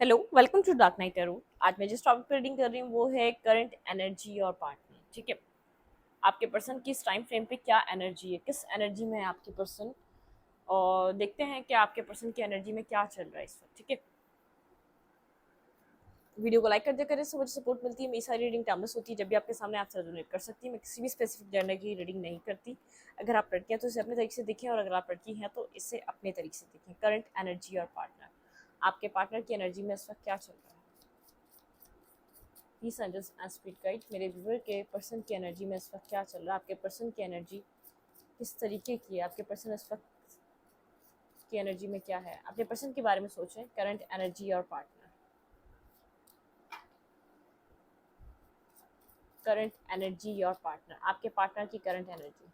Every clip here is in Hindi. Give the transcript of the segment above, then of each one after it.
Hello, welcome to dark night tarot. आज मैं जिस टॉपिक पर रीडिंग कर रही हूँ वो है करंट एनर्जी और पार्टनर। ठीक है, आपके पर्सन की इस टाइम फ्रेम पे क्या एनर्जी है, किस एनर्जी में है आपके पर्सन, और देखते हैं कि आपके पर्सन की एनर्जी में क्या चल रहा है इस वक्त। ठीक है, वीडियो को लाइक कर दिया करें, इससे मुझे सपोर्ट मिलती है। मेरी सारी रीडिंग टाइमलेस होती है, जब भी आपके सामने आप रेजोनेट कर सकती है। मैं किसी भी स्पेसिफिक जेंडर की रीडिंग नहीं करती। अगर आप लड़कियां तो इसे अपने तरीके से देखें, और अगर आप लड़की हैं तो इसे अपने तरीके से देखें। करंट एनर्जी और पार्टनर, आपके पार्टनर की एनर्जी में इस वक्त क्या चल रहा है। Please suggest and speed guide. मेरे व्यूअर के पर्सन की एनर्जी में इस वक्त क्या चल रहा है, आपके पर्सन की एनर्जी किस तरीके की है, आपके पर्सन इस वक्त की एनर्जी में क्या है। अपने पर्सन के बारे में सोचें, करंट एनर्जी और पार्टनर। करंट एनर्जी और पार्टनर, आपके पार्टनर की current energy.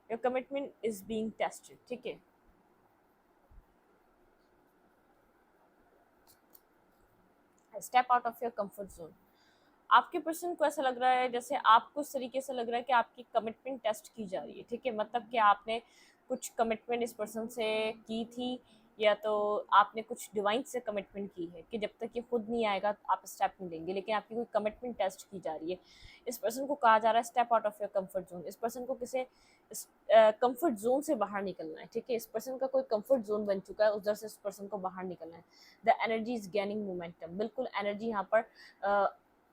Your commitment is being tested. ठीक है, step out of your comfort zone. आपके पर्सन को ऐसा लग रहा है जैसे आपको इस तरीके से लग रहा है कि आपकी कमिटमेंट टेस्ट की जा रही है। ठीक है, मतलब कि आपने कुछ कमिटमेंट इस पर्सन से की थी, या तो आपने कुछ डिवाइन से कमिटमेंट की है कि जब तक ये खुद नहीं आएगा तो आप स्टेप नहीं लेंगे, लेकिन आपकी कोई कमिटमेंट टेस्ट की जा रही है। इस पर्सन को कहा जा रहा है step out of your comfort zone. इस पर्सन को किसी कंफर्ट जोन से बाहर निकलना है। ठीक है, इस पर्सन का कोई कंफर्ट जोन बन चुका है, उधर से इस पर्सन को बाहर निकलना है। The energy is gaining momentum. बिल्कुल एनर्जी यहाँ पर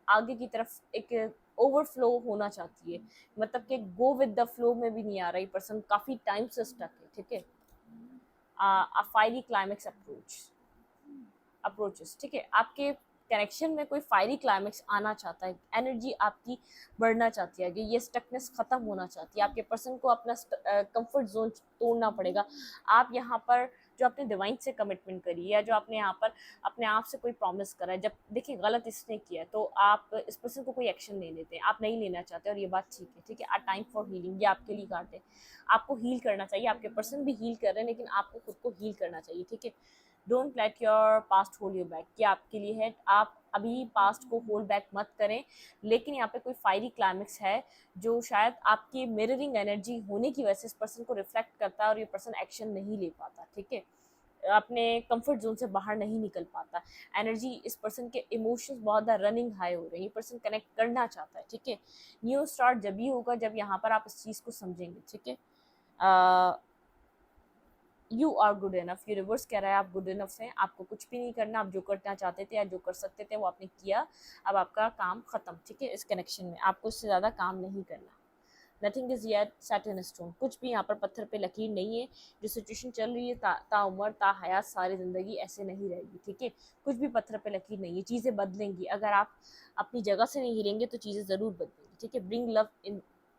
आगे की तरफ एक ओवरफ्लो होना चाहती है, मतलब कि गो विद द फ्लो में भी नहीं आ रही पर्सन, काफी टाइम से स्टक है। ठीक है, अ फायरी क्लाइमेक्स अप्रोचेस। ठीक है, आपके कनेक्शन में कोई फायरी क्लाइमेक्स आना चाहता है, एनर्जी आपकी बढ़ना चाहती है, कि ये स्टकनेस खत्म होना चाहती है। आपके पर्सन को अपना कंफर्ट जोन तोड़ना पड़ेगा। आप यहाँ पर जो आपने डिवाइन से कमिटमेंट करी है, या जो आपने यहाँ पर अपने आप से कोई प्रॉमिस करा है, जब देखिए गलत इसने किया है तो आप इस पर्सन को कोई एक्शन नहीं लेते, आप नहीं लेना चाहते, और ये बात ठीक है। ठीक है, आ टाइम फॉर हीलिंग, ये आपके लिए कार्ड है। आपको हील करना चाहिए, आपके पर्सन भी हील कर रहे हैं, लेकिन आपको खुद को हील करना चाहिए। ठीक है, don't let your past hold you back, कि आपके लिए है। आप अभी पास्ट को होल्ड बैक मत करें, लेकिन यहाँ पे कोई फायरी क्लाइमेक्स है जो शायद आपकी मिररिंग एनर्जी होने की वजह से इस पर्सन को रिफ्लेक्ट करता है, और ये पर्सन एक्शन नहीं ले पाता। ठीक है, अपने कंफर्ट जोन से बाहर नहीं निकल पाता। एनर्जी इस पर्सन के इमोशंस बहुत ज़्यादा रनिंग हाई हो रहे हैं, ये पर्सन कनेक्ट करना चाहता है। ठीक है, न्यू स्टार्ट जब भी होगा जब यहाँ पर आप इस चीज़ को समझेंगे। ठीक है, you are good enough, universe कह रहा है आप गुड इनफ हैं, आपको कुछ भी नहीं करना। आप जो करना चाहते थे या जो कर सकते थे वो आपने किया, अब आपका काम खत्म। ठीक है, इस कनेक्शन में आपको इससे ज़्यादा काम नहीं करना। Nothing is yet set in stone, कुछ भी यहाँ पर पत्थर पे लकीर नहीं है। जो सिचुएशन चल रही है ताउम्र ता हयात सारी ज़िंदगी ऐसे नहीं रहेगी। ठीक है, कुछ भी पत्थर पे लकीर नहीं है, चीज़ें बदलेंगी। अगर आप अपनी जगह से नहीं हिलेंगे तो चीज़ें ज़रूर बदलेंगी। ठीक है, bring love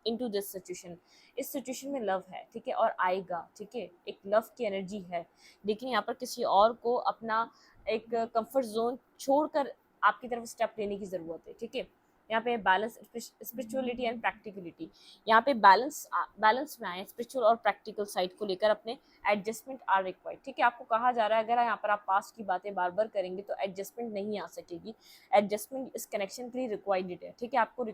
in to this situation, इस सिचुएशन में लव है। ठीक है, और आएगा। ठीक है, एक लव की एनर्जी है, लेकिन यहाँ पर किसी और को अपना एक कंफर्ट जोन छोड़कर आपकी तरफ स्टेप लेने की ज़रूरत है। ठीक है, यहाँ पे बैलेंस, स्पिरिचुअलिटी एंड प्रैक्टिकलिटी, यहाँ पे बैलेंस में आए। स्पिरिचुअल और प्रैक्टिकल साइड को लेकर अपने एडजस्टमेंट आर रिक्वायर्ड। ठीक है, आपको कहा जा रहा है अगर यहाँ पर आप पास्ट की बातें बार बार करेंगे तो एडजस्टमेंट नहीं आ सकेगी। एडजस्टमेंट इस कनेक्शन के लिए रिक्वायर्ड है। ठीक है, आपको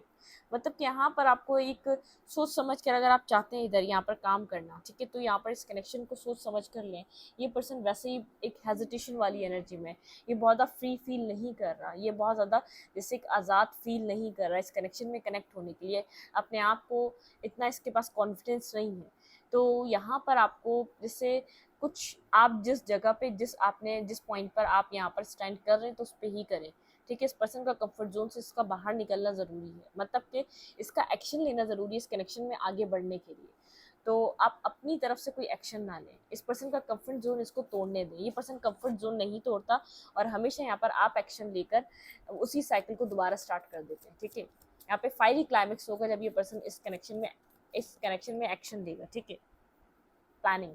मतलब कि यहाँ पर आपको एक सोच समझ कर, अगर आप चाहते हैं इधर यहाँ पर काम करना, ठीक है, तो यहाँ पर इस कनेक्शन को सोच समझ कर लें। ये पर्सन वैसे ही एक हेजिटेशन वाली एनर्जी में, ये बहुत ज़्यादा फ्री फील नहीं कर रहा, ये बहुत ज़्यादा जैसे एक आज़ाद फील नहीं कर रहा है इस कनेक्शन में कनेक्ट होने के लिए। अपने आप को इतना इसके पास कॉन्फिडेंस नहीं है। तो यहाँ पर आपको जैसे कुछ, आप जिस जगह पे, जिस पॉइंट पर आप यहाँ पर स्टैंड कर रहे हैं तो उस पर ही करें। ठीक है, इस पर्सन का कंफर्ट जोन से इसका बाहर निकलना ज़रूरी है, मतलब कि इसका एक्शन लेना ज़रूरी है इस कनेक्शन में आगे बढ़ने के लिए। तो आप अपनी तरफ से कोई एक्शन ना लें, इस पर्सन का कंफर्ट जोन इसको तोड़ने दें। ये पर्सन कंफर्ट जोन नहीं तोड़ता, और हमेशा यहाँ पर आप एक्शन लेकर उसी साइकिल को दोबारा स्टार्ट कर देते हैं। ठीक है, यहाँ पे फायरी क्लाइमेक्स होगा जब ये पर्सन इस कनेक्शन में एक्शन लेगा। ठीक है, प्लानिंग,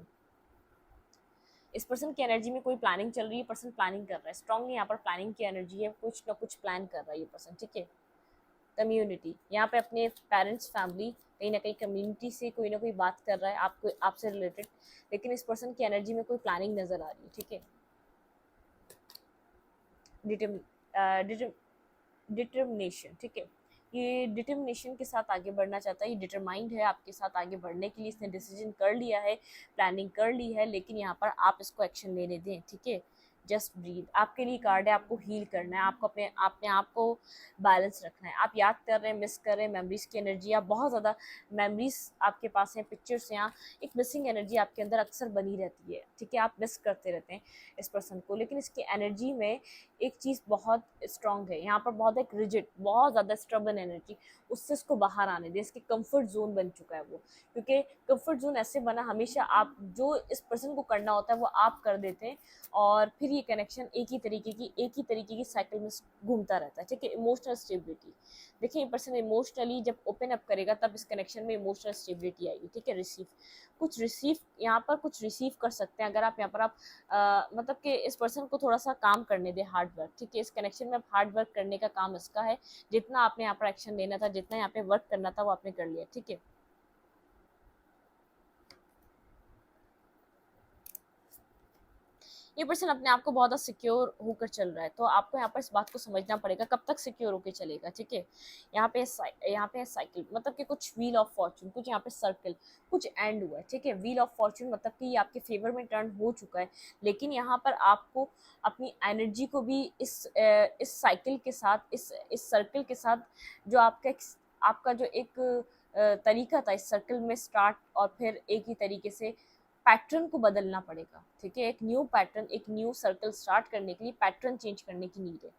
इस पर्सन की एनर्जी में कोई प्लानिंग चल रही है, पर्सन प्लानिंग कर रहा है स्ट्रांगली। यहाँ पर प्लानिंग की एनर्जी है, कुछ ना कुछ प्लान कर रहा है ये पर्सन। ठीक है, कम्युनिटी, यहाँ पे अपने पेरेंट्स, फैमिली, कहीं ना कहीं कम्युनिटी से कोई ना कोई बात कर रहा है आपको, आपसे रिलेटेड, लेकिन इस पर्सन की एनर्जी में कोई प्लानिंग नजर आ रही है। ठीक है, डिटर्मिनेशन। ठीक है, ये डिटर्मिनेशन के साथ आगे बढ़ना चाहता है, ये डिटरमाइंड है आपके साथ आगे बढ़ने के लिए, इसने डिसीजन कर लिया है, प्लानिंग कर ली है, लेकिन यहाँ पर आप इसको एक्शन लेने दें, ठीक है। जस्ट ब्रीथ, आपके लिए कार्ड है, आपको हील करना है, आपको अपने आप को बैलेंस रखना है। आप याद कर रहे हैं, मिस कर रहे हैं, मेमोरीज की एनर्जी, आप बहुत ज़्यादा मेमोरीज आपके पास हैं, पिक्चर्स यहाँ, एक मिसिंग एनर्जी आपके अंदर अक्सर बनी रहती है, ठीक है। आप मिस करते रहते हैं इस पर्सन को, लेकिन इसकी एनर्जी में एक चीज़ बहुत स्ट्रांग है यहाँ पर, बहुत एक रिजिड, बहुत ज़्यादा स्टबन एनर्जी, उससे इसको बाहर आने दे। इसके कंफर्ट जोन बन चुका है वो, क्योंकि कंफर्ट जोन ऐसे बना, हमेशा आप जो इस पर्सन को करना होता है वो आप कर देते हैं, और फिर ये कनेक्शन एक ही तरीके की साइकिल में घूमता रहता है, ठीक है। इमोशनल स्टेबिलिटी, देखिए ये पर्सन इमोशनली जब ओपन अप करेगा तब इस कनेक्शन में इमोशनल स्टेबिलिटी आएगी, ठीक है। रिसीव यहाँ पर कुछ रिसीव कर सकते हैं अगर आप यहाँ पर आप मतलब कि इस पर्सन को थोड़ा सा काम करने दे, हार्ड वर्क, ठीक है। इस कनेक्शन में हार्ड वर्क करने का काम इसका है, जितना आपने यहाँ पर एक्शन लेना था, जितना यहाँ पे वर्क करना था वो आपने कर लिया, ठीक है। ये पर्सन अपने आप को बहुत ज़्यादा सिक्योर होकर चल रहा है, तो आपको यहाँ पर इस बात को समझना पड़ेगा कब तक सिक्योर होकर चलेगा, ठीक है। यहाँ पे साइकिल मतलब कि कुछ व्हील ऑफ फॉर्चून, कुछ यहाँ पे सर्कल, कुछ एंड हुआ है, ठीक है। व्हील ऑफ फॉर्चून मतलब कि ये आपके फेवर में टर्न हो चुका है, लेकिन यहाँ पर आपको अपनी एनर्जी को भी इस साइकिल के साथ, इस सर्कल के साथ, जो आपका जो एक तरीका था इस सर्कल में स्टार्ट और फिर एक ही तरीके से पैटर्न को बदलना पड़ेगा, ठीक है। एक न्यू पैटर्न, एक न्यू सर्कल स्टार्ट करने के लिए पैटर्न चेंज करने की नीड है,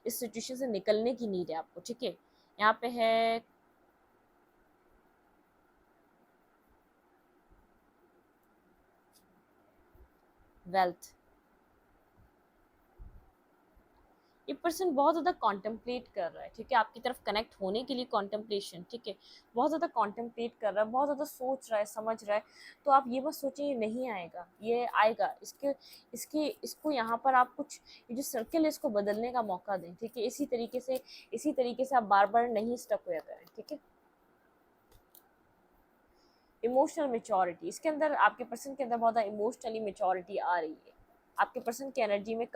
इस सिचुएशन से निकलने की नीड है आपको, ठीक है। यहाँ पे है वेल्थ, ये पर्सन बहुत ज़्यादा कॉन्टेम्पलेट कर रहा है, ठीक है। आपकी तरफ कनेक्ट होने के लिए कॉन्टेम्पलेशन, ठीक है, बहुत ज़्यादा कॉन्टेम्पलेट कर रहा है, बहुत ज़्यादा सोच रहा है, समझ रहा है। तो आप ये मत सोचिए ये नहीं आएगा, ये आएगा। इसको यहाँ पर आप कुछ, ये जो सर्कल है इसको बदलने का मौका दें, ठीक है। इसी तरीके से आप बार बार नहीं स्टक होया करें, ठीक है। इमोशनल मेच्योरिटी, इसके अंदर आपके पर्सन के अंदर बहुत ज़्यादा इमोशनली मेच्योरिटी आ रही है। आपके पर्सन की एनर्जी में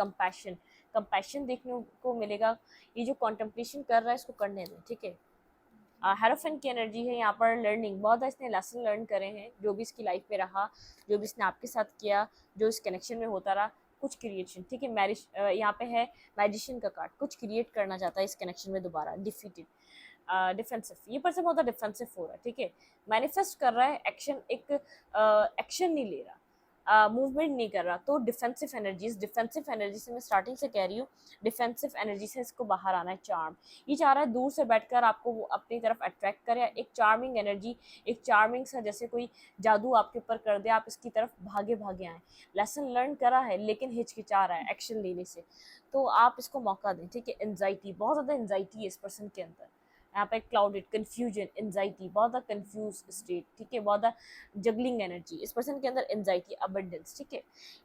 कंपैशन देखने को मिलेगा। ये जो कॉन्टेम्पलेशन कर रहा है इसको करने दें, ठीक है। हेरोफेंट की एनर्जी है यहाँ पर, लर्निंग, बहुत इसने लेसन लर्न करे हैं, जो भी इसकी लाइफ में रहा, जो भी इसने आपके साथ किया, जो इस कनेक्शन में होता रहा, कुछ क्रिएशन, ठीक है। मैरिज यहाँ पे है मैजिशियन का कार्ड, कुछ क्रिएट करना चाहता है इस कनेक्शन में दोबारा। डिफीटेड, डिफेंसिव, ये पर्सन बहुत डिफेंसिव हो रहा है, ठीक है। मैनिफेस्ट कर रहा है, एक्शन नहीं ले रहा, मूवमेंट नहीं कर रहा, तो डिफेंसिव एनर्जी से मैं स्टार्टिंग से कह रही हूँ, डिफेंसिव एनर्जी से इसको बाहर आना है। चार्म, ये चाह रहा है दूर से बैठकर आपको वो अपनी तरफ अट्रैक्ट करे, एक चार्मिंग एनर्जी, एक चार्मिंग सा जैसे कोई जादू आपके ऊपर कर दे, आप इसकी तरफ भागे भागे आए। लेसन लर्न करा है लेकिन हिचकिचा रहा है एक्शन लेने से, तो आप इसको मौका दें, ठीक है। एंजाइटी, बहुत ज़्यादा एंजाइटी है इस पर्सन के अंदर, यहाँ पे क्लाउडेड, कंफ्यूजन, एंजाइटी, बहुत ज़्यादा कंफ्यूज स्टेट, ठीक है। बहुत ज़्यादा जगलिंग एनर्जी इस पर्सन के अंदर, एंजाइटी, अबंडेंस, ठीक है।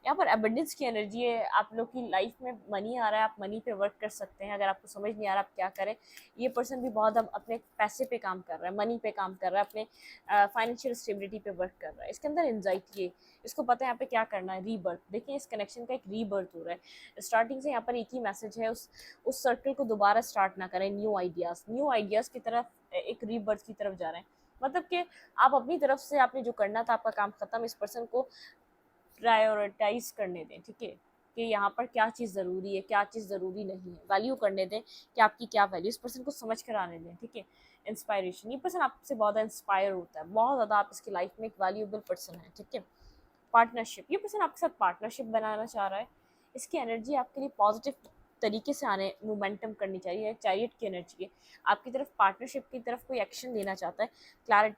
यहाँ पर अबंडेंस की एनर्जी है, आप लोग की लाइफ में मनी आ रहा है, आप मनी पे वर्क कर सकते हैं। अगर आपको समझ नहीं आ रहा आप क्या करें, ये पर्सन भी बहुत अपने पैसे पे काम कर रहा है, मनी पे काम कर रहा है, अपने फाइनेंशियल स्टेबिलिटी पे वर्क कर रहा है। इसके अंदर एंजाइटी है, इसको पता है यहाँ पे क्या करना है, रीबर्थ। देखिए इस कनेक्शन का एक रीबर्थ हो रहा है स्टार्टिंग से, यहाँ पर एक ही मैसेज है, उस सर्कल को दोबारा स्टार्ट ना करें, न्यू आइडियाज़ की तरफ, एक रीबर्थ की तरफ जा रहे हैं। मतलब कि आप अपनी तरफ से, आपने जो करना था आपका काम खत्म, इस पर्सन को प्रायोरिटाइज करने दें, ठीक है। कि यहाँ पर क्या चीज़ ज़रूरी है, क्या चीज़ ज़रूरी नहीं है, वैल्यू करने दें कि आपकी क्या वैल्यू, इस पर्सन को समझ कर आने दें, ठीक है। इंस्पायरेशन, ये पर्सन आपसे बहुत ज़्यादा इंस्पायर होता है, बहुत ज़्यादा आप इसकी लाइफ में एक वैल्यूएबल पर्सन है, ठीक है। पार्टनरशिप, ये पर्सन आपके साथ पार्टनरशिप बनाना चाह रहा है, इसकी एनर्जी आपके लिए पॉजिटिव तरीके से आने, मोमेंटम करनी चाहिए। चैरियट की एनर्जी है, आपकी तरफ पार्टनरशिप की तरफ कोई एक्शन लेना चाहता है,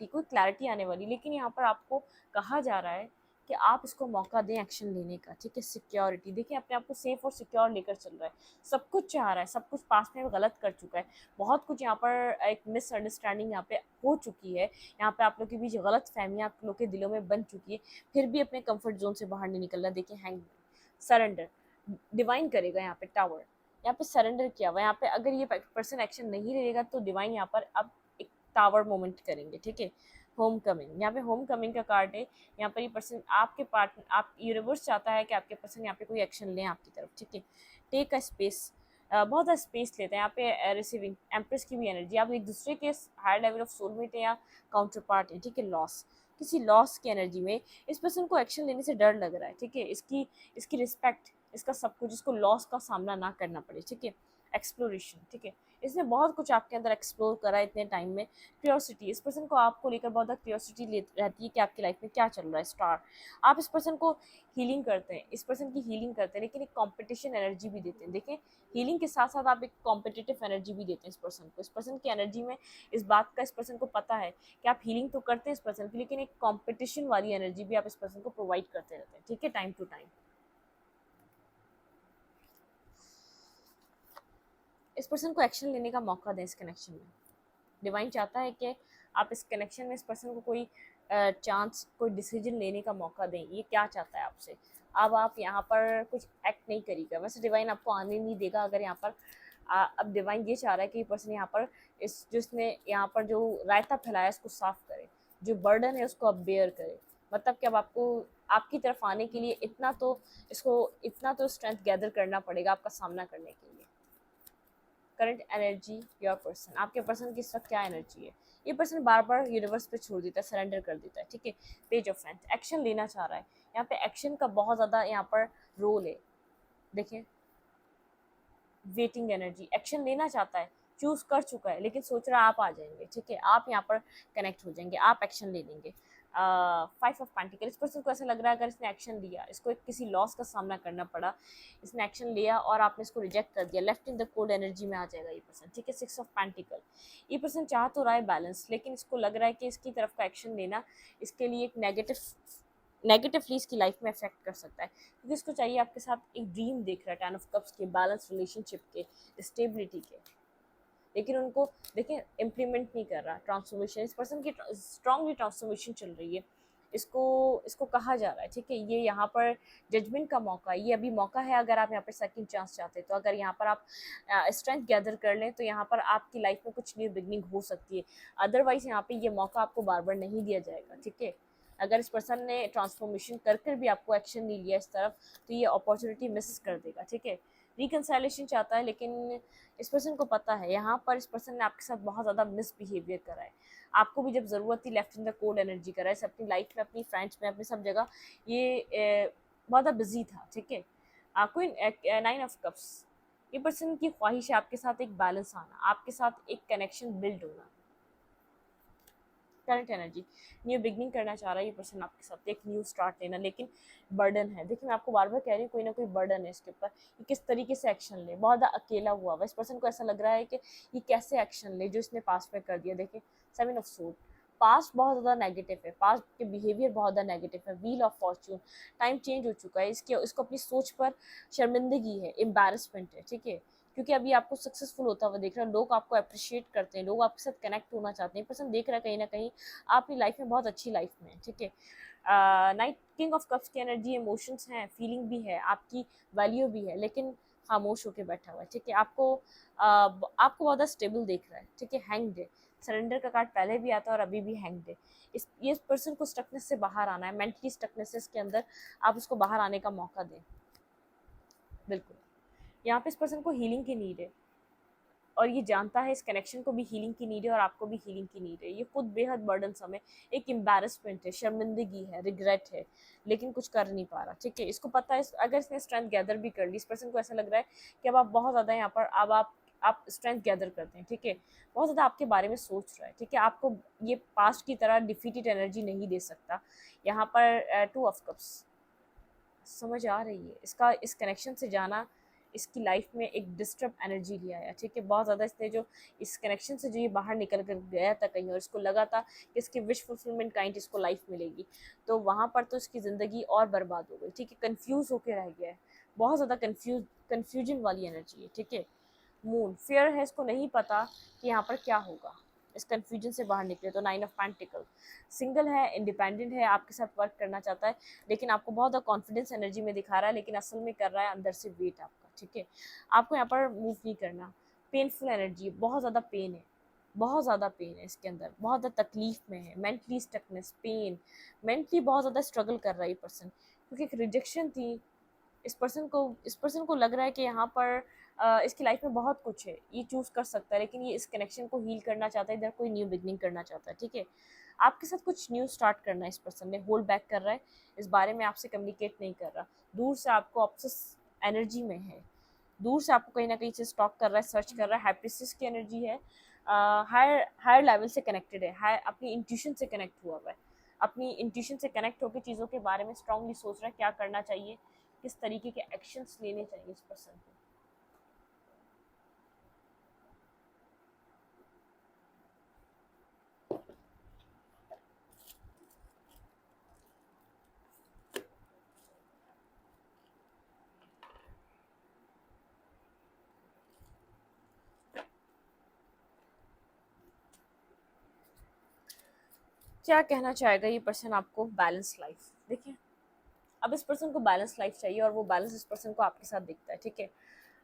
कोई क्लैरिटी आने वाली, लेकिन यहाँ पर आपको कहा जा रहा है कि आप इसको मौका दें एक्शन लेने का, ठीक है। सिक्योरिटी, देखिए अपने आप को सेफ और सिक्योर लेकर चल रहा है, सब कुछ चाह रहा है, सब कुछ पास में गलत कर चुका है, बहुत कुछ यहाँ पर एक मिसअंडरस्टैंडिंग यहाँ पे हो चुकी है, यहाँ पे आप लोग के बीच गलत फहमियाँ आप लोग के दिलों में बन चुकी है, फिर भी अपने कंफर्ट जोन से बाहर नहीं निकल रहा। देखिए हैंग, सरेंडर, डिवाइन करेगा यहाँ पे, टावर, यहाँ पे सरेंडर किया हुआ है, यहाँ पे अगर ये पर्सन एक्शन नहीं लेगा तो डिवाइन यहाँ पर अब एक टावर मोमेंट करेंगे, ठीक है। होम कमिंग, यहाँ पे होम कमिंग का कार्ड है, यहाँ पर ये पर्सन आपके पार्टनर, आप यूनिवर्स चाहता है कि आपके पर्सन यहाँ पे कोई एक्शन लें आपकी तरफ, ठीक है। टेक अ स्पेस, बहुत ज़्यादा स्पेस लेते हैं यहाँ पे। रिसीविंग एम्प्रेस की भी एनर्जी, आप एक दूसरे के हायर लेवल ऑफ सोलमेट है या काउंटर पार्ट है, ठीक है। लॉस, किसी लॉस की एनर्जी में इस पर्सन को एक्शन लेने से डर लग रहा है, ठीक है। इसकी इसकी रिस्पेक्ट, इसका सब कुछ, इसको लॉस का सामना ना करना पड़े, ठीक है। एक्सप्लोरेशन, ठीक है, इसने बहुत कुछ आपके अंदर एक्सप्लोर करा है इतने टाइम में। क्यूरियोसिटी, इस पर्सन को आपको लेकर बहुत ज़्यादा क्यूरियोसिटी रहती है कि आपकी लाइफ में क्या चल रहा है। स्टार, आप इस पर्सन को हीलिंग करते हैं, इस पर्सन की हीलिंग करते हैं, लेकिन एक कॉम्पिटिशन एनर्जी भी देते हैं। देखें, हीलिंग के साथ साथ आप एक कॉम्पिटिटिव एनर्जी भी देते हैं इस पर्सन को। इस पर्सन की एनर्जी में इस बात का इस पर्सन को पता है कि आप हीलिंग तो करते हैं इस पर्सन की, लेकिन एक कॉम्पिटिशन वाली एनर्जी भी आप इस पर्सन को प्रोवाइड करते रहते हैं, ठीक है, टाइम टू टाइम। इस पर्सन को एक्शन लेने का मौका दें इस कनेक्शन में। डिवाइन चाहता है कि आप इस कनेक्शन में इस पर्सन को कोई चांस, कोई डिसीजन लेने का मौका दें। ये क्या चाहता है आपसे। अब आप यहाँ पर कुछ एक्ट नहीं करेगा, वैसे डिवाइन आपको आने नहीं देगा अगर यहाँ पर अब डिवाइन ये चाह रहा है कि ये पर्सन यहाँ पर इस जिसने यहाँ पर जो रायता फैलाया इसको साफ करे, जो बर्डन है उसको अब बेयर करे। मतलब कि अब आपको आपकी तरफ आने के लिए इतना तो स्ट्रेंथ गैदर करना पड़ेगा आपका सामना करने के लिए। करंट एनर्जी योर पर्सन, आपके पर्सन की इस वक्त क्या एनर्जी है। ये पर्सन बार बार यूनिवर्स पे छोड़ देता है, सरेंडर कर देता है, ठीक है। पेज ऑफ फ्रेंड्स, एक्शन लेना चाह रहा है, यहाँ पे एक्शन का बहुत ज़्यादा यहाँ पर रोल है। देखिए, वेटिंग एनर्जी, एक्शन लेना चाहता है, चूज कर चुका है, लेकिन सोच रहा है आप आ जाएंगे, ठीक है, आप यहाँ पर कनेक्ट हो जाएंगे, आप एक्शन ले लेंगे। 5 ऑफ पेंटिकल, इस पर्सन को ऐसा लग रहा है अगर इसने एक्शन लिया, इसको किसी लॉस का सामना करना पड़ा, इसने एक्शन लिया और आपने इसको रिजेक्ट कर दिया, left in the cold energy में आ जाएगा ये पर्सन, ठीक है। 6 ऑफ पेंटिकल, ये पर्सन चाह तो रहा है बैलेंस, लेकिन इसको लग रहा है कि इसकी तरफ का एक्शन लेना इसके लिए एक नेगेटिवली इसकी लाइफ में अफेक्ट कर सकता है, क्योंकि इसको चाहिए आपके साथ एक ड्रीम देख रहा है, 10 ऑफ कप्स के, बैलेंस रिलेशनशिप के, स्टेबिलिटी के, लेकिन उनको देखें इम्प्लीमेंट नहीं कर रहा। ट्रांसफॉर्मेशन, इस पर्सन की स्ट्रांगली ट्रांसफॉर्मेशन चल रही है, इसको इसको कहा जा रहा है, ठीक है। ये यहाँ पर जजमेंट का मौका है, ये अभी मौका है अगर आप यहाँ पर सेकंड चांस चाहते हैं तो। अगर यहाँ पर आप स्ट्रेंथ गैदर कर लें तो यहाँ पर आपकी लाइफ में कुछ न्यू बिगनिंग हो सकती है। अदरवाइज यहाँ पे ये मौका आपको बार बार नहीं दिया जाएगा, ठीक है। अगर इस पर्सन ने ट्रांसफॉर्मेशन कर कर भी आपको एक्शन नहीं लिया इस तरफ, तो ये अपॉर्चुनिटी मिस कर देगा, ठीक है। रिकन्साइलेशन चाहता है, लेकिन इस पर्सन को पता है यहाँ पर इस पर्सन ने आपके साथ बहुत ज़्यादा मिसबिहेवियर करा है। आपको भी जब ज़रूरत थी left in the cold energy करा है, अपनी लाइफ में, अपनी फ्रेंड्स में, अपनी सब जगह ये बहुत ज़्यादा बिजी था, ठीक है। कोई 9 ऑफ कप्स, ये पर्सन की ख्वाहिश है आपके साथ एक बैलेंस आना, आपके साथ एक कनेक्शन बिल्ड होना। करंट एनर्जी, न्यू बिगनिंग करना चाह रहा है ये पर्सन आपके साथ, एक न्यू स्टार्ट लेना, लेकिन बर्डन है। देखिए, मैं आपको बार बार कह रही हूँ कोई ना कोई बर्डन है इसके ऊपर, ये किस तरीके से एक्शन ले, बहुत ज़्यादा अकेला हुआ हुआ इस पर्सन को। ऐसा लग रहा है कि ये कैसे एक्शन ले जो इसने पास्ट में कर दिया। देखिए, 7 ऑफ सोर्ड, पास्ट बहुत ज़्यादा नेगेटिव है, पास्ट के बिहेवियर बहुत ज़्यादा नेगेटिव है। Wheel of Fortune, time change हो चुका है, इसको अपनी सोच पर शर्मिंदगी है, एम्बैरसमेंट है, ठीक है। क्योंकि अभी आपको सक्सेसफुल होता हुआ देख रहा है, लोग आपको अप्रिशिएट करते हैं, लोग आपके साथ कनेक्ट होना चाहते हैं। पर्सन देख रहा है कहीं ना कहीं आप अपनी लाइफ में बहुत अच्छी लाइफ में है, ठीक है। नाइट किंग ऑफ कप्स की एनर्जी, इमोशंस हैं, फीलिंग भी है, आपकी वैल्यू भी है, लेकिन खामोश होकर बैठा हुआ है, ठीक है। आपको बहुत स्टेबल देख रहा है, ठीक है। हैंग्ड है, सरेंडर का कार्ड पहले भी आता है और अभी भी हैंग्ड है। ये पर्सन को स्टकनेस से बाहर आना है, मेंटली स्टकनेस के अंदर आप उसको बाहर आने का मौका दें। बिल्कुल, यहाँ पे इस पर्सन को हीलिंग की नीड है, और ये जानता है इस कनेक्शन को भी हीलिंग की नीड है और आपको भी हीलिंग की नीड है। ये खुद बेहद बर्डनसम है, एक एम्बैरसमेंट है, शर्मिंदगी है, रिग्रेट है, लेकिन कुछ कर नहीं पा रहा, ठीक है। इसको पता है अगर इसने स्ट्रेंथ गैदर भी कर ली, इस पर्सन को ऐसा लग रहा है कि अब आप बहुत ज़्यादा यहाँ पर अब आप स्ट्रेंथ गैदर करते हैं, ठीक है। बहुत ज़्यादा आपके बारे में सोच रहा है, ठीक है। आपको ये पास्ट की तरह डिफीटेड एनर्जी नहीं दे सकता। यहाँ पर 2 ऑफ कप्स, समझ आ रही है इसका, इस कनेक्शन से जाना इसकी लाइफ में एक डिस्टर्ब एनर्जी ले आया, ठीक है। बहुत ज़्यादा इसने जो इस कनेक्शन से जो ये बाहर निकल कर गया था कहीं, और इसको लगा था कि इसकी विश फुलफिलमेंट काइंड इसको लाइफ मिलेगी, तो वहाँ पर तो इसकी ज़िंदगी और बर्बाद हो गई, ठीक है। कन्फ्यूज़ होकर रह गया है, बहुत ज़्यादा कन्फ्यूजन वाली एनर्जी है, ठीक है। मून, फियर है, इसको नहीं पता कि यहाँ पर क्या होगा, इस कन्फ्यूजन से बाहर निकले तो 9 ऑफ पेंटिकल, सिंगल है, इंडिपेंडेंट है, आपके साथ वर्क करना चाहता है, लेकिन आपको बहुत ज़्यादा कॉन्फिडेंस एनर्जी में दिखा रहा है, लेकिन असल में कर रहा है अंदर से वेट आपका, ठीक है। आपको यहाँ पर मूव नहीं करना। पेनफुल एनर्जी, बहुत ज़्यादा पेन है, बहुत ज़्यादा पेन है इसके अंदर, बहुत ज़्यादा तकलीफ में है, मेंटली स्टकनेस, पेन, मेंटली बहुत ज़्यादा स्ट्रगल कर रहा है ये पर्सन, क्योंकि एक रिजेक्शन थी, इस पर्सन को लग रहा है कि यहाँ पर इसकी लाइफ में बहुत कुछ है, ये चूज़ कर सकता है, लेकिन ये इस कनेक्शन को हील करना चाहता है, इधर कोई न्यू बिगनिंग करना चाहता है, ठीक है। आपके साथ कुछ न्यू स्टार्ट करना है, इस पर्सन ने होल्ड बैक कर रहा है, इस बारे में आपसे कम्युनिकेट नहीं कर रहा, दूर से आपको ऑब्सेस एनर्जी में है, दूर से आपको कहीं ना कहीं से स्टॉक कर रहा है, सर्च कर रहा है, हाइप्रिस्टिस की एनर्जी है, हायर हायर लेवल से कनेक्टेड है, हायर अपनी इंट्यूशन से कनेक्ट हुआ हुआ है, अपनी इंट्यूशन से कनेक्ट होकर चीज़ों के बारे में स्ट्रांगली सोच रहा है क्या करना चाहिए, किस तरीके के एक्शंस लेने चाहिए इस पर्सन को। क्या कहना चाहेगा ये पर्सन आपको? Balance life. देखिए, अब इस पर्सन को बैलेंस लाइफ चाहिए और वो बैलेंस इस पर्सन को आपके साथ दिखता है, ठीक है।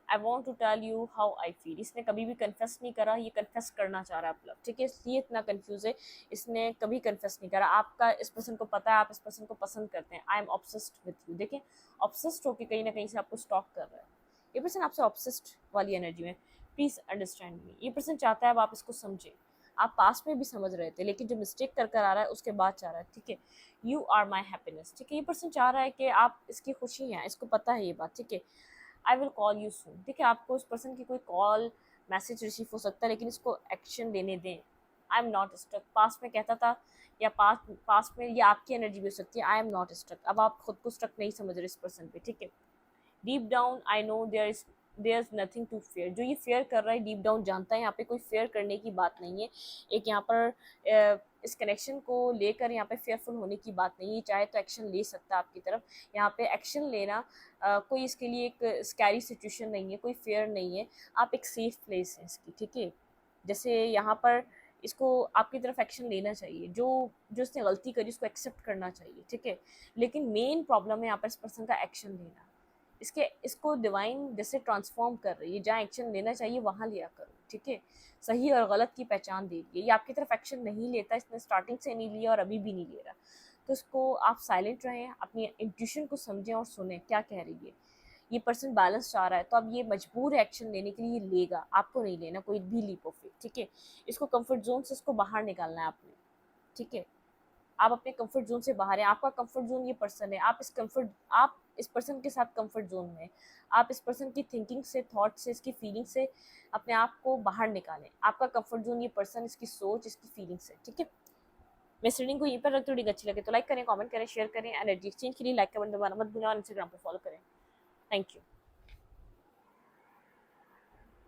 I want to tell you how I feel. इसने कभी भी कन्फेस नहीं करा, ये कन्फेस करना चाह रहा है आप, ठीक है, इसलिए इतना कन्फ्यूज है। इसने कभी कन्फेस नहीं करा। आपका इस पर्सन को पता है आप इस पर्सन को पसंद करते हैं। I am obsessed with you. देखिए, ऑब्सेस्ड होकर कहीं ना कहीं से आपको स्टॉक कर रहा है। ये पर्सन आपसे ऑब्सेस्ड वाली एनर्जी में। Please understand me. ये पर्सन चाहता है अब आप इसको समझें। आप पास में भी समझ रहे थे, लेकिन जो मिस्टेक कर कर आ रहा है उसके बाद चाह रहा है, ठीक है। यू आर माई हैप्पीनेस, ठीक है। ये पर्सन चाह रहा है कि आप इसकी खुशी हैं, इसको पता है ये बात, ठीक है। I will call you soon, ठीक है। आपको उस पर्सन की कोई कॉल मैसेज रिसीव हो सकता है, लेकिन इसको एक्शन लेने दें। I am not stuck. पास में कहता था, या पास में ये आपकी एनर्जी भी हो सकती है। I am not stuck. अब आप खुद को स्टक नहीं समझ रहे इस पर्सन पे, ठीक है। Deep down I know there is nothing to fear. जो ये फेयर कर रहा है डीप डाउन जानता है यहाँ पे कोई फेयर करने की बात नहीं है। एक यहाँ पर इस कनेक्शन को लेकर यहाँ पे फेयरफुल होने की बात नहीं है। चाहे तो एक्शन ले सकता है आपकी तरफ। यहाँ पे एक्शन लेना कोई इसके लिए एक स्कैरी सिचुएशन नहीं है, कोई फेयर नहीं है। आप एक सेफ प्लेस है इसकी, ठीक है। जैसे यहाँ पर इसको आपकी तरफ एक्शन लेना चाहिए, जो जो इसने गलती करी उसको एक्सेप्ट करना चाहिए, ठीक है। लेकिन मेन प्रॉब्लम है यहाँ पर इस पर्सन का एक्शन लेना। इसको डिवाइन जैसे ट्रांसफॉर्म कर रही है, जहाँ एक्शन लेना चाहिए वहाँ लिया करो, ठीक है। सही और गलत की पहचान दीजिए। ये आपकी तरफ एक्शन नहीं लेता, इसने स्टार्टिंग से नहीं लिया और अभी भी नहीं ले रहा। तो इसको आप साइलेंट रहें, अपनी इंट्यूशन को समझें और सुने क्या कह रही है। ये पर्सन बैलेंस चाह रहा है, तो अब ये मजबूर है एक्शन लेने के लिए, ये लेगा। आपको नहीं लेना कोई भी लीप ऑफ फेथ, ठीक है। इसको कंफर्ट जोन से इसको बाहर निकालना है आपने, ठीक है। आप अपने कंफर्ट जोन से बाहर हैं। आपका कंफर्ट जोन ये पर्सन है। आप इस पर्सन के साथ कंफर्ट जोन में। आप इस पर्सन की थिंकिंग से, थॉट से, इसकी फीलिंग से अपने आप को बाहर निकालें। आपका कंफर्ट जोन ये पर्सन, इसकी सोच, इसकी फीलिंग से, ठीक है। मैं इस रीडिंग को यहीं पर रख थोड़ी अच्छी लगे तो लाइक करें, कमेंट करें, शेयर करें। एनर्जी एक्सचेंज के लिए लाइक का बटन दबाना मत भूलें और इंस्टाग्राम पर फॉलो करें। Thank you.